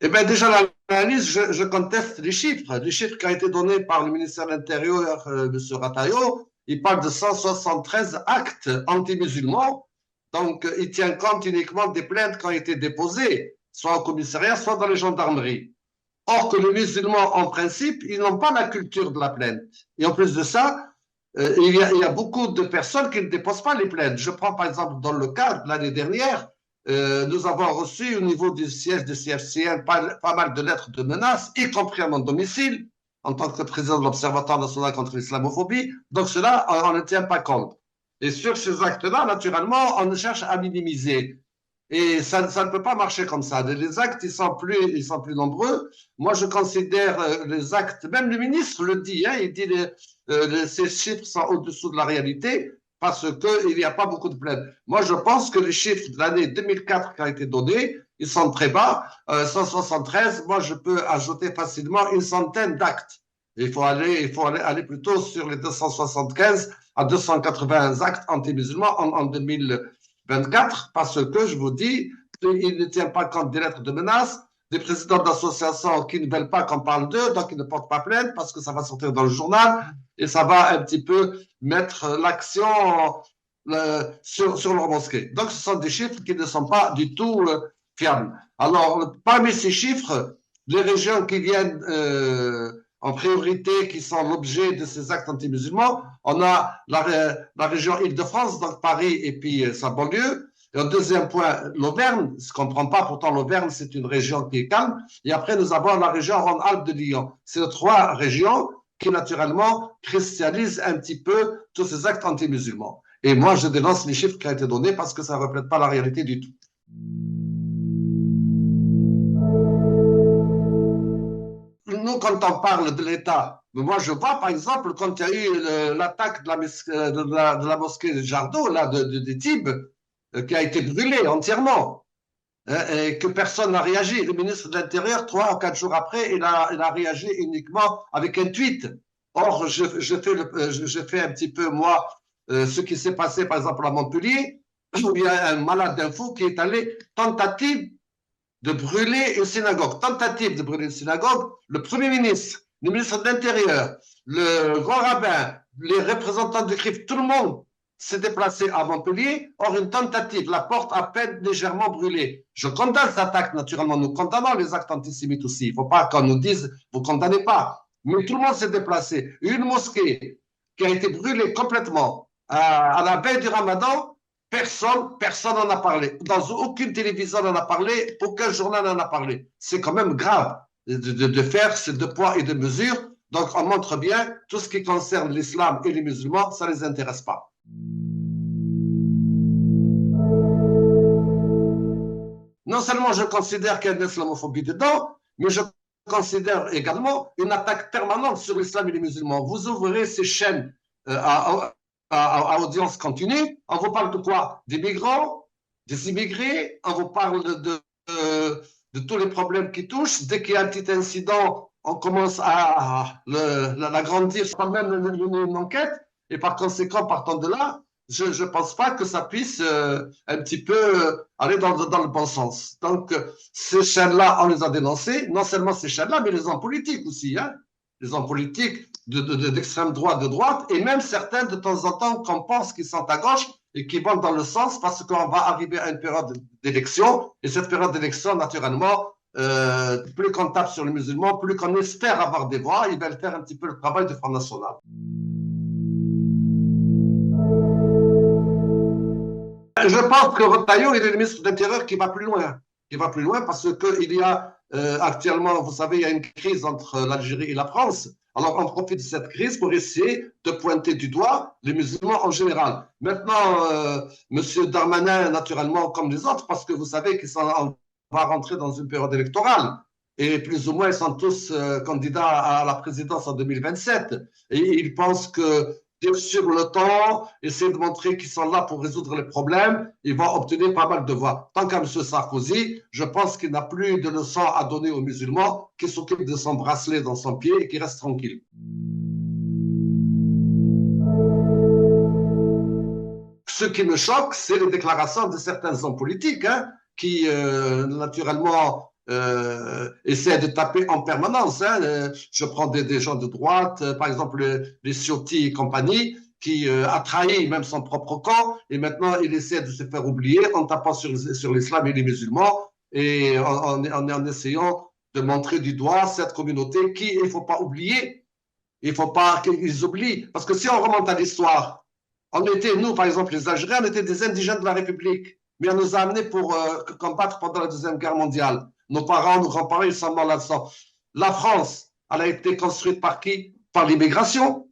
Eh bien, déjà, l'analyse, je conteste les chiffres. Les chiffres qui ont été donnés par le ministère de l'Intérieur, M. Rataillot, il parle de 173 actes anti-musulmans. Donc, il tient compte uniquement des plaintes qui ont été déposées, soit au commissariat, soit dans les gendarmeries. Or que les musulmans, en principe, ils n'ont pas la culture de la plainte. Et en plus de ça, il y a beaucoup de personnes qui ne déposent pas les plaintes. Je prends par exemple dans le cas de l'année dernière, nous avons reçu au niveau du siège de CFCN pas mal de lettres de menaces, y compris à mon domicile, en tant que président de l'Observatoire national contre l'islamophobie. Donc cela, on ne tient pas compte. Et sur ces actes-là, naturellement, on cherche à minimiser. Et ça ne peut pas marcher comme ça. Les actes, ils sont plus nombreux. Moi, je considère les actes, même le ministre le dit, hein, il dit ces chiffres sont au-dessous de la réalité parce qu'il n'y a pas beaucoup de plaintes. Moi, je pense que les chiffres de l'année 2004 qui ont été donnés, ils sont très bas. 173, moi, je peux ajouter facilement une centaine d'actes. Il faut aller plutôt sur les 275 à 280 actes anti-musulmans en 2024 parce que, je vous dis, il ne tient pas compte des lettres de menace, des présidents d'associations qui ne veulent pas qu'on parle d'eux, donc ils ne portent pas plainte parce que ça va sortir dans le journal et ça va un petit peu mettre l'action sur leur mosquée. Donc ce sont des chiffres qui ne sont pas du tout fiables. Alors, parmi ces chiffres, les régions qui viennent en priorité, qui sont l'objet de ces actes anti-musulmans, on a la région Île-de-France, donc Paris et puis sa banlieue. Et au deuxième point, l'Auvergne, ce qu'on ne comprend pas, pourtant l'Auvergne, c'est une région qui est calme. Et après, nous avons la région Rhône-Alpes de Lyon. C'est trois régions qui, naturellement, christianisent un petit peu tous ces actes anti-musulmans. Et moi, je dénonce les chiffres qui ont été donnés parce que ça ne reflète pas la réalité du tout. Nous, quand on parle de l'État, moi, je vois, par exemple, quand il y a eu l'attaque de la mosquée de Jardot, là, de Tibes, qui a été brûlée entièrement, hein, et que personne n'a réagi. Le ministre de l'Intérieur, 3 ou 4 jours après, il a réagi uniquement avec un tweet. Or, je fais un petit peu, moi, ce qui s'est passé, par exemple, à Montpellier, où il y a un malade d'info qui est allé tentative de brûler une synagogue, tentative de brûler une synagogue, le Premier ministre, le ministre de l'Intérieur, le grand rabbin, les représentants du CRIF, tout le monde s'est déplacé à Montpellier. Or, une tentative, la porte à peine légèrement brûlée. Je condamne cette attaque, naturellement. Nous condamnons les actes antisémites aussi. Il ne faut pas qu'on nous dise, vous ne condamnez pas. Mais tout le monde s'est déplacé. Une mosquée qui a été brûlée complètement à la veille du Ramadan, personne n'en a parlé. Dans aucune télévision n'en a parlé, aucun journal n'en a parlé. C'est quand même grave de faire ces deux poids et deux mesures. Donc, on montre bien tout ce qui concerne l'islam et les musulmans, ça ne les intéresse pas. Non seulement je considère qu'il y a de l'islamophobie dedans, mais je considère également une attaque permanente sur l'islam et les musulmans. Vous ouvrez ces chaînes à audience continue, on vous parle de quoi? Des migrants, des immigrés, on vous parle de tous les problèmes qui touchent. Dès qu'il y a un petit incident, on commence à l'agrandir sans même une enquête. Et par conséquent, partant de là, je ne pense pas que ça puisse un petit peu aller dans le bon sens. Donc, ces chaînes-là, on les a dénoncées, non seulement ces chaînes-là, mais les hommes politiques aussi, hein, les hommes politiques d'extrême droite, de droite, et même certains de temps en temps qu'on pense qu'ils sont à gauche et qui vont dans le sens parce qu'on va arriver à une période d'élection, et cette période d'élection, naturellement, plus qu'on tape sur les musulmans, plus qu'on espère avoir des voix, ils veulent faire un petit peu le travail du Front National. Je pense que Retailleau, il est le ministre de l'Intérieur qui va plus loin. Qui va plus loin parce qu'il y a actuellement, vous savez, il y a une crise entre l'Algérie et la France. Alors, on profite de cette crise pour essayer de pointer du doigt les musulmans en général. Maintenant, M. Darmanin, naturellement, comme les autres, parce que vous savez qu'on va rentrer dans une période électorale. Et plus ou moins, ils sont tous candidats à la présidence en 2027. Et ils pensent que sur le temps, essayer de montrer qu'ils sont là pour résoudre les problèmes, ils vont obtenir pas mal de voix. Tant qu'à M. Sarkozy, je pense qu'il n'a plus de leçons à donner aux musulmans, qui s'occupent de son bracelet dans son pied et qui reste tranquille. Ce qui me choque, c'est les déclarations de certains hommes politiques, hein, qui, naturellement, essaie de taper en permanence. Hein. Je prends des gens de droite, par exemple les Ciotti et compagnie, qui a trahi même son propre camp, et maintenant il essaie de se faire oublier en tapant sur l'islam et les musulmans, et en essayant de montrer du doigt cette communauté qui, il ne faut pas oublier, il ne faut pas qu'ils oublient. Parce que si on remonte à l'histoire, on était, nous, par exemple, les Algériens, on était des indigènes de la République. Mais on nous a amenés pour combattre pendant la Deuxième Guerre mondiale. Nos parents, nos grands-parents, ils sont morts là-dedans. La France, elle a été construite par qui? Par l'immigration.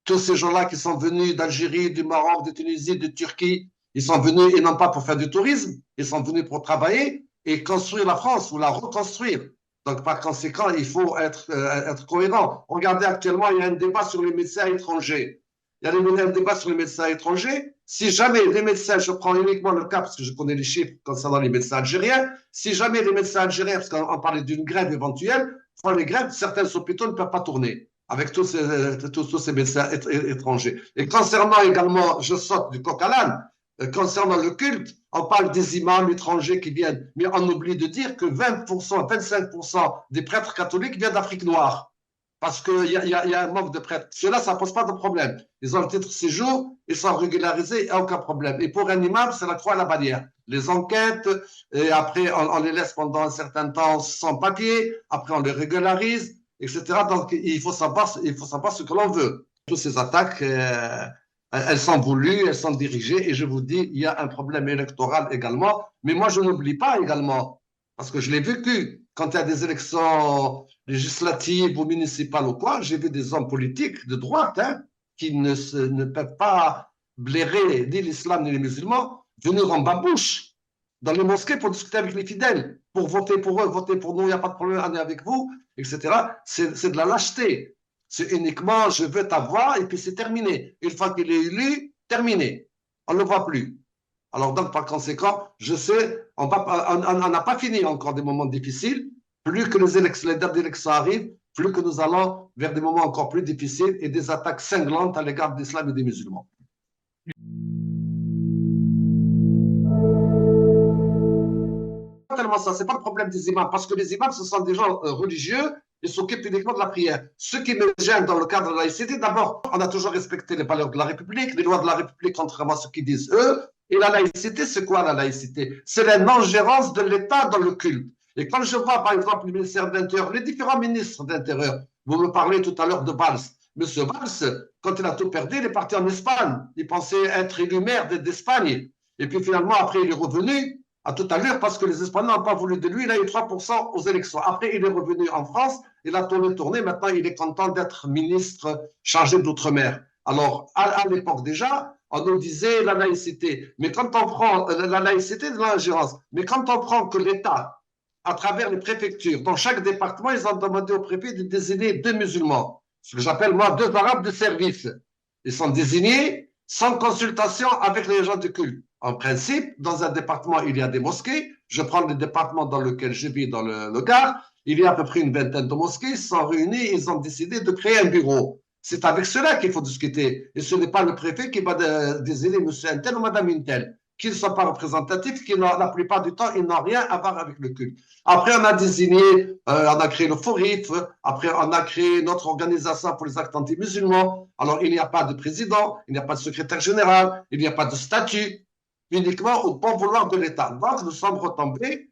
Tous ces gens-là qui sont venus d'Algérie, du Maroc, de Tunisie, de Turquie, ils sont venus, et non pas pour faire du tourisme, ils sont venus pour travailler et construire la France ou la reconstruire. Donc, par conséquent, il faut être cohérent. Regardez actuellement, il y a un débat sur les médecins étrangers. Il y a un débat sur les médecins étrangers. Si jamais les médecins, je prends uniquement le cas parce que je connais les chiffres concernant les médecins algériens, si jamais les médecins algériens, parce qu'on parlait d'une grève éventuelle, pendant les grèves, certains hôpitaux ne peuvent pas tourner avec tous ces médecins étrangers. Et concernant également, je saute du coq à l'âne, concernant le culte, on parle des imams étrangers qui viennent, mais on oublie de dire que 20%, 25% des prêtres catholiques viennent d'Afrique noire. Parce qu'il y a un manque de prêtres. Cela, ça ne pose pas de problème. Ils ont le titre séjour, ils sont régularisés, il n'y a aucun problème. Et pour un imam, c'est la croix à la bannière. Les enquêtes, et après, on les laisse pendant un certain temps sans papier, après, on les régularise, etc. Donc, il faut savoir ce que l'on veut. Toutes ces attaques, elles sont voulues, elles sont dirigées, et je vous dis, il y a un problème électoral également. Mais moi, je n'oublie pas également, parce que je l'ai vécu, quand il y a des élections législatives ou municipales ou quoi, j'ai vu des hommes politiques de droite qui ne peuvent pas blairer ni l'islam ni les musulmans, venir en babouche dans les mosquées pour discuter avec les fidèles, pour voter pour eux, voter pour nous, il n'y a pas de problème, on est avec vous, etc. C'est de la lâcheté. C'est uniquement je veux ta voix et puis c'est terminé. Une fois qu'il est élu, terminé. On ne le voit plus. Alors donc, par conséquent, je sais, on n'a pas fini encore des moments difficiles. Plus que les dates d'élection arrivent, plus que nous allons vers des moments encore plus difficiles et des attaques cinglantes à l'égard de l'islam et des musulmans. Tellement ça, c'est pas le problème des imams, parce que les imams, ce sont des gens religieux, ils s'occupent uniquement de la prière. Ce qui me gêne dans le cadre de la laïcité, d'abord, on a toujours respecté les valeurs de la République, les lois de la République, contrairement à ce qu'ils disent eux. Et la laïcité, c'est quoi la laïcité? C'est la non-gérance de l'État dans le culte. Et quand je vois, par exemple, le ministère de l'Intérieur, les différents ministres d'Intérieur, vous me parlez tout à l'heure de Valls. Monsieur Valls, quand il a tout perdu, il est parti en Espagne. Il pensait être élu maire d'Espagne. Et puis finalement, après, il est revenu à toute allure parce que les Espagnols n'ont pas voulu de lui. Il a eu 3% aux élections. Après, il est revenu en France. Il a tourné. Maintenant, il est content d'être ministre chargé d'outre-mer. Alors, à l'époque déjà, on nous disait la laïcité. Mais quand on prend la laïcité de l'ingérence, mais quand on prend que l'État, à travers les préfectures, dans chaque département, ils ont demandé au préfet de désigner 2 musulmans, ce que j'appelle moi 2 arabes de service. Ils sont désignés sans consultation avec les gens du culte. En principe, dans un département, il y a des mosquées. Je prends le département dans lequel je vis, dans le Gard. Il y a à peu près une vingtaine de mosquées. Ils sont réunis, ils ont décidé de créer un bureau. C'est avec cela qu'il faut discuter. Et ce n'est pas le préfet qui va désigner monsieur Intel ou madame Intel, qui ne sont pas représentatifs, qui la plupart du temps, ils n'ont rien à voir avec le culte. Après, on a désigné, on a créé le FORIF, après, on a créé notre organisation pour les actes anti-musulmans. Alors, il n'y a pas de président, il n'y a pas de secrétaire général, il n'y a pas de statut, uniquement au bon vouloir de l'État. Donc, nous sommes retombés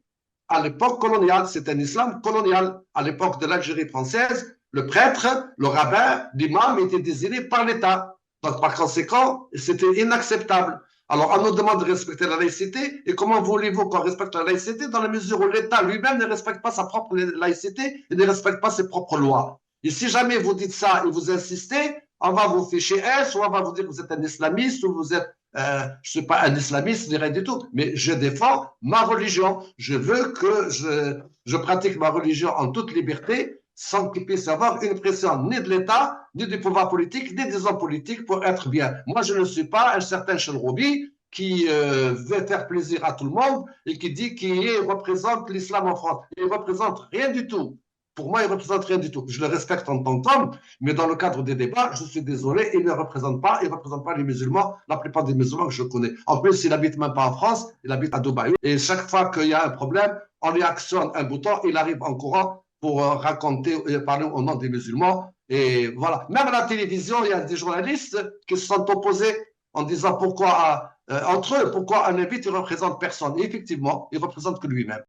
à l'époque coloniale. C'est un islam colonial. À l'époque de l'Algérie française, le prêtre, le rabbin, l'imam étaient désignés par l'État. Donc, par conséquent, c'était inacceptable. Alors, on nous demande de respecter la laïcité. Et comment voulez-vous qu'on respecte la laïcité dans la mesure où l'État lui-même ne respecte pas sa propre laïcité et ne respecte pas ses propres lois? Et si jamais vous dites ça et vous insistez, on va vous ficher S, ou on va vous dire que vous êtes un islamiste, ou vous êtes, je ne suis pas un islamiste, ni rien du tout. Mais je défends ma religion. Je veux que je pratique ma religion en toute liberté, sans qu'il puisse y avoir une pression ni de l'État, ni du pouvoir politique, ni des hommes politiques pour être bien. Moi, je ne suis pas un certain Chelroubi qui veut faire plaisir à tout le monde et qui dit qu'il représente l'islam en France. Il ne représente rien du tout. Pour moi, il ne représente rien du tout. Je le respecte en tant qu'homme, mais dans le cadre des débats, je suis désolé, il ne représente pas les musulmans, la plupart des musulmans que je connais. En plus, il n'habite même pas en France, il habite à Dubaï. Et chaque fois qu'il y a un problème, on lui actionne un bouton, il arrive en courant pour raconter et parler au nom des musulmans. Et voilà. Même à la télévision, il y a des journalistes qui se sont opposés en disant pourquoi, entre eux, pourquoi un invité ne représente personne. Et effectivement, il ne représente que lui-même.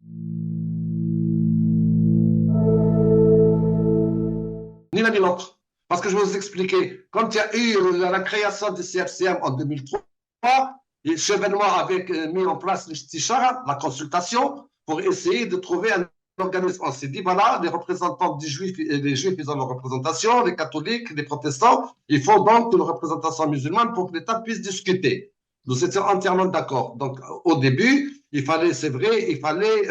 Ni l'un ni l'autre. Parce que je vais vous expliquer, quand il y a eu la création du CFCM en 2003, ce événement avait mis en place le Stichara, la consultation, pour essayer de trouver un organisme. On s'est dit, voilà, les représentants des Juifs, ils ont leur représentation, les catholiques, les protestants, il faut donc une représentation musulmane pour que l'État puisse discuter. Nous étions entièrement d'accord. Donc, au début, il fallait, c'est vrai, il fallait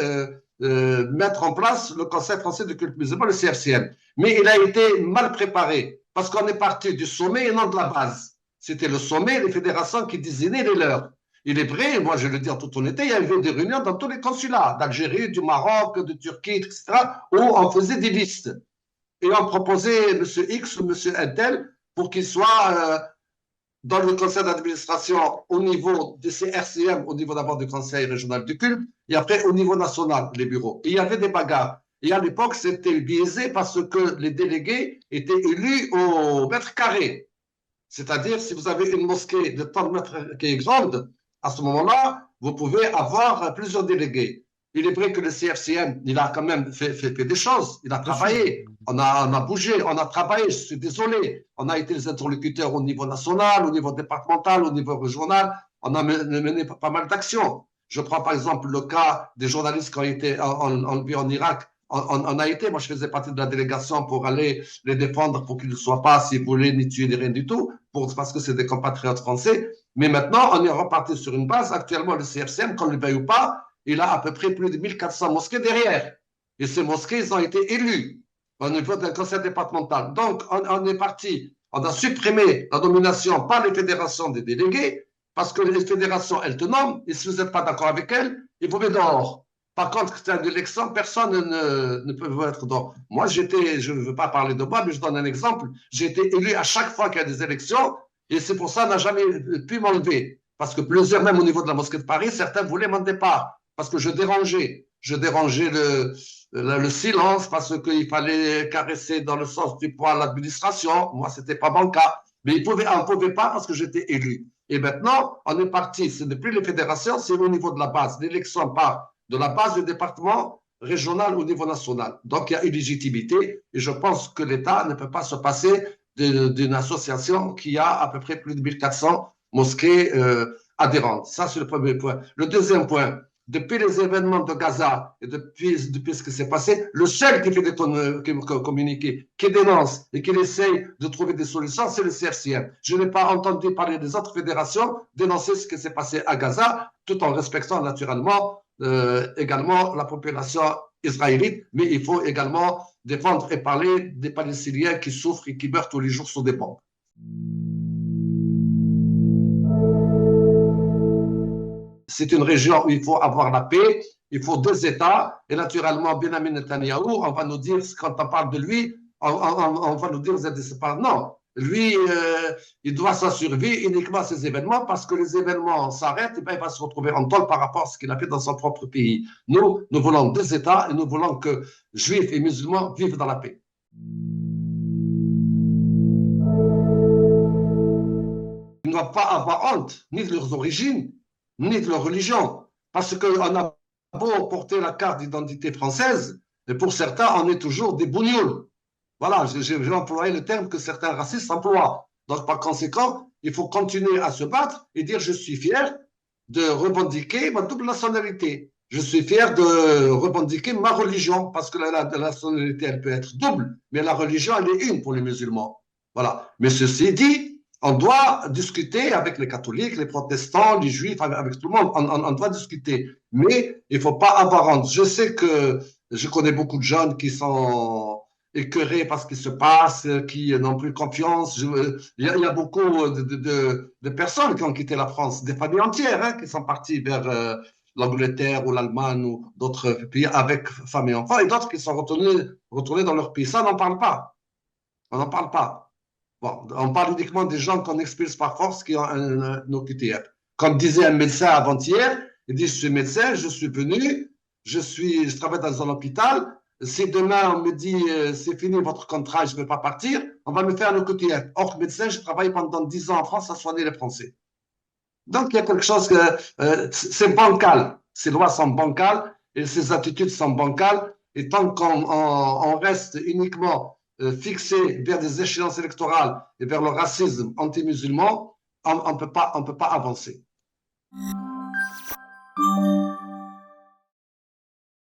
mettre en place le Conseil français de culte musulman, le CFCM. Mais il a été mal préparé parce qu'on est parti du sommet et non de la base. C'était le sommet, les fédérations qui désignaient les leurs. Il est vrai, moi je le dis en toute honnêteté, il y avait des réunions dans tous les consulats, d'Algérie, du Maroc, de Turquie, etc., où on faisait des listes. Et on proposait M. X ou M. Intel pour qu'il soit dans le conseil d'administration au niveau du CRCM, au niveau d'abord du conseil régional du culte, et après au niveau national, les bureaux. Et il y avait des bagarres. Et à l'époque, c'était biaisé parce que les délégués étaient élus au mètre carré. C'est-à-dire, si vous avez une mosquée de tant de mètres qui est grande, à ce moment-là, vous pouvez avoir plusieurs délégués. Il est vrai que le CFCM, il a quand même fait des choses, il a travaillé, on a bougé, on a travaillé, je suis désolé, on a été les interlocuteurs au niveau national, au niveau départemental, au niveau régional, on a mené pas mal d'actions. Je prends par exemple le cas des journalistes qui ont été enlevés en Irak. On a été, moi je faisais partie de la délégation pour aller les défendre pour qu'ils ne soient pas, si vous voulez, ni tués ni rien du tout, parce que c'est des compatriotes français. Mais maintenant, on est reparti sur une base. Actuellement, le CFCM, qu'on ne le veuille ou pas, il a à peu près plus de 1400 mosquées derrière. Et ces mosquées, ils ont été élus au niveau d'un conseil départemental. Donc, on est parti, on a supprimé la nomination par les fédérations des délégués, parce que les fédérations, elles te nomment, et si vous n'êtes pas d'accord avec elles, ils vous mettent dehors. Par contre, c'est une élection, personne ne peut être dehors. Moi, je ne veux pas parler de moi, mais je donne un exemple. J'ai été élu à chaque fois qu'il y a des élections, et c'est pour ça qu'on n'a jamais pu m'enlever. Parce que plusieurs, même au niveau de la mosquée de Paris, certains voulaient mon départ parce que je dérangeais. Je dérangeais le silence parce qu'il fallait caresser dans le sens du poids l'administration. Moi, ce n'était pas mon cas. Mais on ne pouvait pas parce que j'étais élu. Et maintenant, on est parti. Ce n'est plus les fédérations, c'est au niveau de la base. L'élection part de la base du département régional au niveau national. Donc, il y a une légitimité. Et je pense que l'État ne peut pas se passer d'une association qui a à peu près plus de 1400 mosquées adhérentes. Ça, c'est le premier point. Le deuxième point, depuis les événements de Gaza et depuis ce qui s'est passé, le seul qui fait des communiqués, qui dénonce et qui essaye de trouver des solutions, c'est le CFCM. Je n'ai pas entendu parler des autres fédérations dénoncer ce qui s'est passé à Gaza, tout en respectant naturellement également la population israélite, mais il faut également défendre et parler des Palestiniens qui souffrent et qui meurent tous les jours sous des bombes. C'est une région où il faut avoir la paix, il faut deux États, et naturellement, Benjamin Netanyahou, on va nous dire, quand on parle de lui, on va nous dire, vous êtes des séparés. Non, lui, il doit sa survie uniquement à ces événements, parce que les événements s'arrêtent, et bien il va se retrouver en tôle par rapport à ce qu'il a fait dans son propre pays. Nous voulons deux États, et nous voulons que Juifs et musulmans vivent dans la paix. Ils ne doivent pas avoir honte, ni de leurs origines, ni de leur religion. Parce qu'on a beau porter la carte d'identité française, et pour certains, on est toujours des bougnoules. Voilà, j'ai employé le terme que certains racistes emploient. Donc, par conséquent, il faut continuer à se battre et dire je suis fier de revendiquer ma double nationalité. Je suis fier de revendiquer ma religion, parce que la nationalité, elle peut être double, mais la religion, elle est une pour les musulmans. Voilà. Mais ceci dit, on doit discuter avec les catholiques, les protestants, les juifs, avec tout le monde. On doit discuter. Mais il ne faut pas avoir honte. Je sais que je connais beaucoup de jeunes qui sont écœurés par ce qui se passe, qui n'ont plus confiance. Il y a beaucoup de personnes qui ont quitté la France, des familles entières qui sont parties vers l'Angleterre ou l'Allemagne ou d'autres pays avec femmes et enfants, et d'autres qui sont retournés dans leur pays. Ça, on n'en parle pas. On n'en parle pas. Bon, on parle uniquement des gens qu'on expulse par force qui ont un OQTF. Comme disait un médecin avant-hier, il dit, je suis médecin, je suis venu je travaille dans un hôpital. Si demain on me dit c'est fini votre contrat, je ne vais pas partir, on va me faire une coutillette. Or, médecin, j'ai travaillé pendant 10 ans en France à soigner les Français. Donc, il y a quelque chose que c'est bancal. Ces lois sont bancales et ces attitudes sont bancales. Et tant qu'on reste uniquement fixé vers des échéances électorales et vers le racisme anti-musulman, on ne peut pas avancer.